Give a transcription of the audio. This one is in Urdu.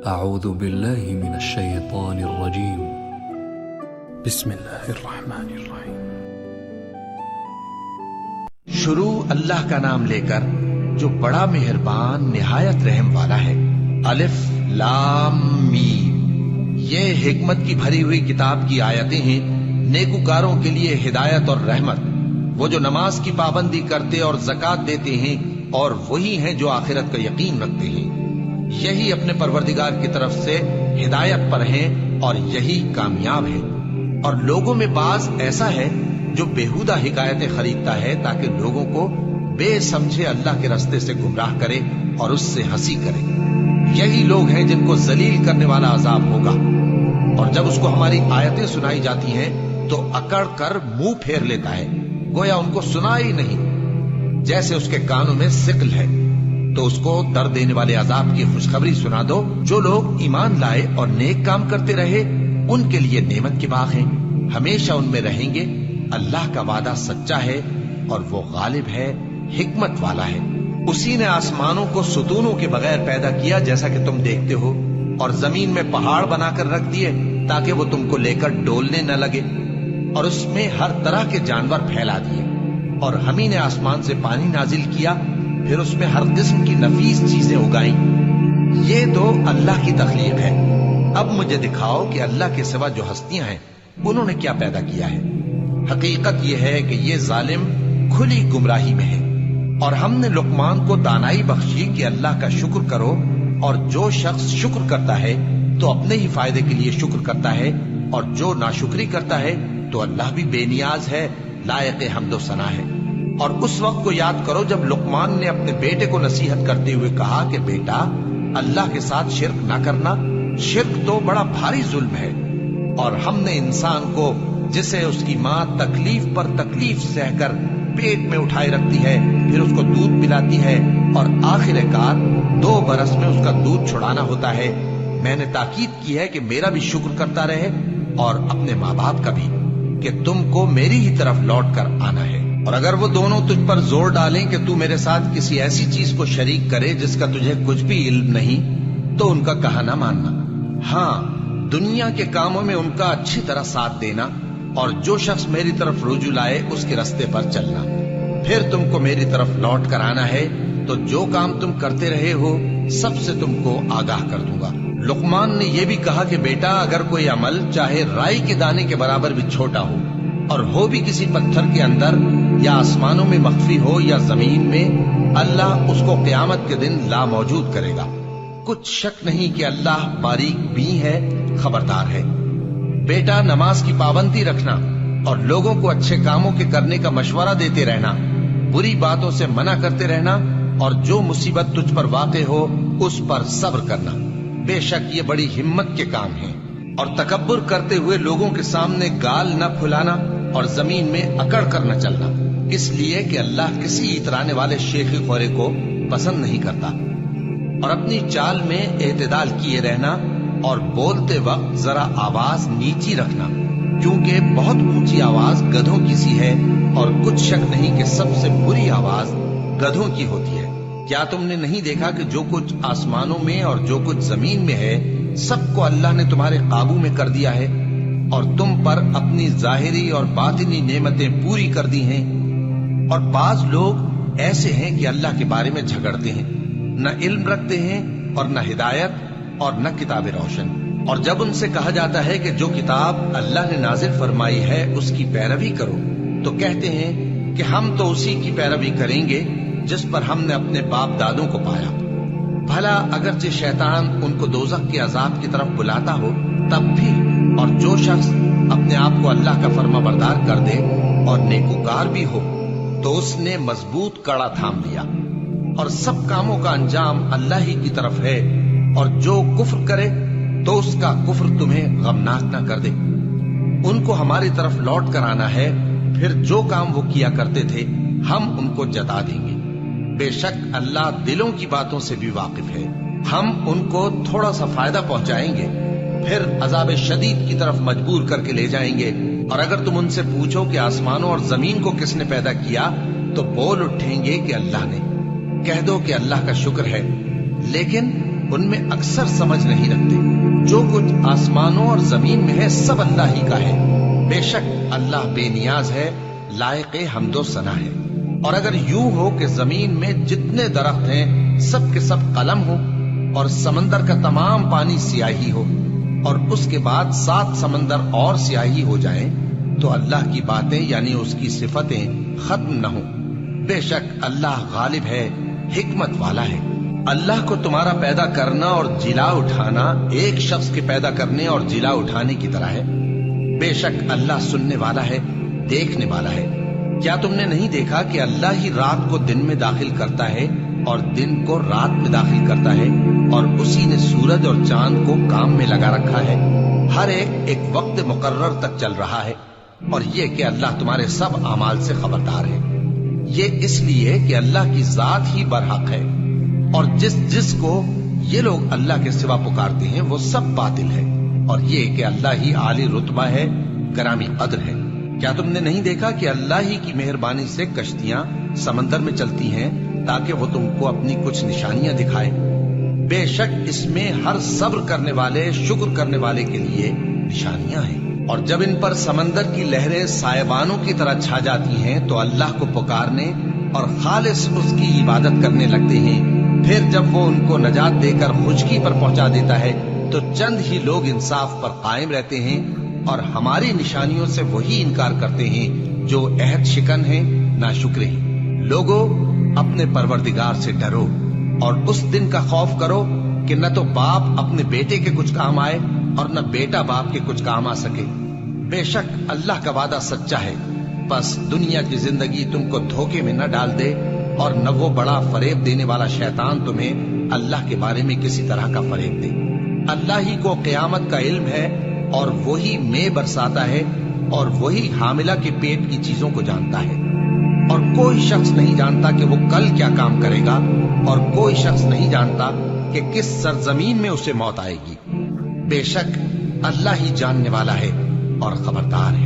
اعوذ باللہ من الشیطان الرجیم بسم اللہ الرحمن الرحیم۔ شروع اللہ کا نام لے کر جو بڑا مہربان نہایت رحم والا ہے۔ الف لام میم، یہ حکمت کی بھری ہوئی کتاب کی آیتیں ہیں، نیکوکاروں کے لیے ہدایت اور رحمت۔ وہ جو نماز کی پابندی کرتے اور زکوٰۃ دیتے ہیں، اور وہی ہیں جو آخرت کا یقین رکھتے ہیں، یہی اپنے پروردگار کی طرف سے ہدایت پر ہیں اور یہی کامیاب ہے۔ اور لوگوں میں بعض ایسا ہے جو بیہودہ حکایتیں خریدتا ہے تاکہ لوگوں کو بے سمجھے اللہ کے راستے سے گمراہ کرے اور اس سے ہنسی کرے۔ یہی لوگ ہیں جن کو ذلیل کرنے والا عذاب ہوگا، اور جب اس کو ہماری آیتیں سنائی جاتی ہیں تو اکڑ کر منہ پھیر لیتا ہے، گویا ان کو سنا ہی نہیں، جیسے اس کے کانوں میں ثقل ہے۔ تو اس کو درد دینے والے عذاب کی خوشخبری سنا دو۔ جو لوگ ایمان لائے اور نیک کام کرتے رہے، ان کے لیے نعمت کے باغ ہیں، ہمیشہ ان میں رہیں گے۔ اللہ کا وعدہ سچا ہے اور وہ غالب ہے، حکمت والا ہے۔ اسی نے آسمانوں کو ستونوں کے بغیر پیدا کیا جیسا کہ تم دیکھتے ہو، اور زمین میں پہاڑ بنا کر رکھ دیے تاکہ وہ تم کو لے کر ڈولنے نہ لگے، اور اس میں ہر طرح کے جانور پھیلا دیے۔ اور ہم ہی نے آسمان سے پانی نازل کیا، پھر اس میں ہر قسم کی نفیس چیزیں اگائیں۔ یہ تو اللہ کی تخلیق ہے۔ اب مجھے دکھاؤ کہ اللہ کے سوا جو ہستیاں ہیں انہوں نے کیا پیدا کیا ہے۔ حقیقت یہ ہے کہ یہ ظالم کھلی گمراہی میں ہے۔ اور ہم نے لقمان کو دانائی بخشی کہ اللہ کا شکر کرو، اور جو شخص شکر کرتا ہے تو اپنے ہی فائدے کے لیے شکر کرتا ہے، اور جو ناشکری کرتا ہے تو اللہ بھی بے نیاز ہے، لائق حمد و ثنا ہے۔ اور اس وقت کو یاد کرو جب لقمان نے اپنے بیٹے کو نصیحت کرتے ہوئے کہا کہ بیٹا، اللہ کے ساتھ شرک نہ کرنا، شرک تو بڑا بھاری ظلم ہے۔ اور ہم نے انسان کو، جسے اس کی ماں تکلیف پر تکلیف سہ کر پیٹ میں اٹھائے رکھتی ہے، پھر اس کو دودھ پلاتی ہے، اور آخر کار 2 برس میں اس کا دودھ چھڑانا ہوتا ہے، میں نے تاکید کی ہے کہ میرا بھی شکر کرتا رہے اور اپنے ماں باپ کا بھی، کہ تم کو میری ہی طرف لوٹ کر آنا ہے۔ اور اگر وہ دونوں تجھ پر زور ڈالیں کہ تو میرے ساتھ کسی ایسی چیز کو شریک کرے جس کا تجھے کچھ بھی علم نہیں، تو ان کا کہا نہ ماننا۔ ہاں، دنیا کے کاموں میں ان کا اچھی طرح ساتھ دینا، اور جو شخص میری طرف رجوع لائے اس کے راستے پر چلنا۔ پھر تم کو میری طرف لوٹ کر آنا ہے، تو جو کام تم کرتے رہے ہو سب سے تم کو آگاہ کر دوں گا۔ لقمان نے یہ بھی کہا کہ بیٹا، اگر کوئی عمل چاہے رائی کے دانے کے برابر بھی چھوٹا ہو، اور ہو بھی کسی پتھر کے اندر، یا آسمانوں میں مخفی ہو یا زمین میں، اللہ اس کو قیامت کے دن لا موجود کرے گا۔ کچھ شک نہیں کہ اللہ باریک بین ہے، خبردار ہے۔ بیٹا، نماز کی پابندی رکھنا، اور لوگوں کو اچھے کاموں کے کرنے کا مشورہ دیتے رہنا، بری باتوں سے منع کرتے رہنا، اور جو مصیبت تجھ پر واقع ہو اس پر صبر کرنا۔ بے شک یہ بڑی ہمت کے کام ہیں۔ اور تکبر کرتے ہوئے لوگوں کے سامنے گال نہ پھلانا، اور زمین میں اکڑ کر نہ چلنا، اس لیے کہ اللہ کسی اترانے والے شیخی خورے کو پسند نہیں کرتا۔ اور اپنی چال میں اعتدال کیے رہنا، اور بولتے وقت ذرا آواز نیچی رکھنا، کیونکہ بہت اونچی آواز گدھوں کی سی ہے، اور کچھ شک نہیں کہ سب سے بری آواز گدھوں کی ہوتی ہے۔ کیا تم نے نہیں دیکھا کہ جو کچھ آسمانوں میں اور جو کچھ زمین میں ہے، سب کو اللہ نے تمہارے قابو میں کر دیا ہے، اور تم پر اپنی ظاہری اور باطنی نعمتیں پوری کر دی ہیں۔ اور بعض لوگ ایسے ہیں کہ اللہ کے بارے میں جھگڑتے ہیں، نہ علم رکھتے ہیں اور نہ ہدایت اور نہ کتاب روشن۔ اور جب ان سے کہا جاتا ہے کہ جو کتاب اللہ نے نازل فرمائی ہے اس کی پیروی کرو، تو کہتے ہیں کہ ہم تو اسی کی پیروی کریں گے جس پر ہم نے اپنے باپ دادوں کو پایا۔ بھلا اگرچہ شیطان ان کو دوزخ کے عذاب کی طرف بلاتا ہو تب بھی، اور جو شخص اپنے آپ کو اللہ کا فرما بردار کر دے اور نیکوکار بھی ہو تو اس نے مضبوط کڑا تھام لیا، اور سب کاموں کا انجام اللہ ہی کی طرف ہے۔ اور جو کفر کرے تو اس کا کفر تمہیں غمناک نہ کر دے۔ ان کو ہماری طرف لوٹ کر آنا ہے، پھر جو کام وہ کیا کرتے تھے ہم ان کو جتا دیں گے۔ بے شک اللہ دلوں کی باتوں سے بھی واقف ہے۔ ہم ان کو تھوڑا سا فائدہ پہنچائیں گے، پھر عذاب شدید کی طرف مجبور کر کے لے جائیں گے۔ اور اگر تم ان سے پوچھو کہ آسمانوں اور زمین کو کس نے پیدا کیا، تو بول اٹھیں گے کہ اللہ نے۔ کہہ دو کہ اللہ کا شکر ہے، لیکن ان میں اکثر سمجھ نہیں رکھتے۔ جو کچھ آسمانوں اور زمین میں ہے سب اللہ ہی کا ہے۔ بے شک اللہ بے نیاز ہے، لائق حمد و ثنا ہے۔ اور اگر یوں ہو کہ زمین میں جتنے درخت ہیں سب کے سب قلم ہو اور سمندر کا تمام پانی سیاہی ہو اور اس کے بعد 7 سمندر اور سیاہی ہو جائیں تو اللہ کی باتیں یعنی اس کی صفتیں ختم نہ ہوں۔ بے شک اللہ غالب ہے، حکمت والا ہے۔ اللہ کو تمہارا پیدا کرنا اور جلا اٹھانا ایک شخص کے پیدا کرنے اور جلا اٹھانے کی طرح ہے۔ بے شک اللہ سننے والا ہے، دیکھنے والا ہے۔ کیا تم نے نہیں دیکھا کہ اللہ ہی رات کو دن میں داخل کرتا ہے اور دن کو رات میں داخل کرتا ہے، اور اسی نے سورج اور چاند کو کام میں لگا رکھا ہے، ہر ایک وقت مقرر تک چل رہا ہے، اور یہ کہ اللہ تمہارے سب اعمال سے خبردار ہے۔ یہ اس لیے کہ اللہ کی ذات ہی برحق ہے، اور جس کو یہ لوگ اللہ کے سوا پکارتے ہیں وہ سب باطل ہے، اور یہ کہ اللہ ہی عالی رتبہ ہے، گرامی قدر ہے۔ کیا تم نے نہیں دیکھا کہ اللہ ہی کی مہربانی سے کشتیاں سمندر میں چلتی ہیں تاکہ وہ تم کو اپنی کچھ نشانیاں دکھائے؟ بے شک اس میں ہر صبر کرنے والے، شکر کرنے والے کے لیے نشانیاں ہیں۔ اور جب ان پر سمندر کی لہریں سائبانوں کی طرح چھا جاتی ہیں تو اللہ کو پکارنے اور خالص اس کی عبادت کرنے لگتے ہیں، پھر جب وہ ان کو نجات دے کر خشکی پر پہنچا دیتا ہے تو چند ہی لوگ انصاف پر قائم رہتے ہیں، اور ہماری نشانیوں سے وہی انکار کرتے ہیں جو عہد شکن ہیں، ناشکرے ہیں۔ لوگو اپنے پروردگار سے ڈرو اور اس دن کا خوف کرو کہ نہ تو باپ اپنے بیٹے کے کچھ کام آئے اور نہ بیٹا باپ کے کچھ کام آ سکے۔ بے شک اللہ کا وعدہ سچا ہے، بس دنیا کی زندگی تم کو دھوکے میں نہ ڈال دے، اور نہ وہ بڑا فریب دینے والا شیطان تمہیں اللہ کے بارے میں کسی طرح کا فریب دے۔ اللہ ہی کو قیامت کا علم ہے، اور وہی میں برساتا ہے، اور وہی حاملہ کے پیٹ کی چیزوں کو جانتا ہے، اور کوئی شخص نہیں جانتا کہ وہ کل کیا کام کرے گا، اور کوئی شخص نہیں جانتا کہ کس سرزمین میں اسے موت آئے گی۔ بے شک اللہ ہی جاننے والا ہے اور خبردار ہے۔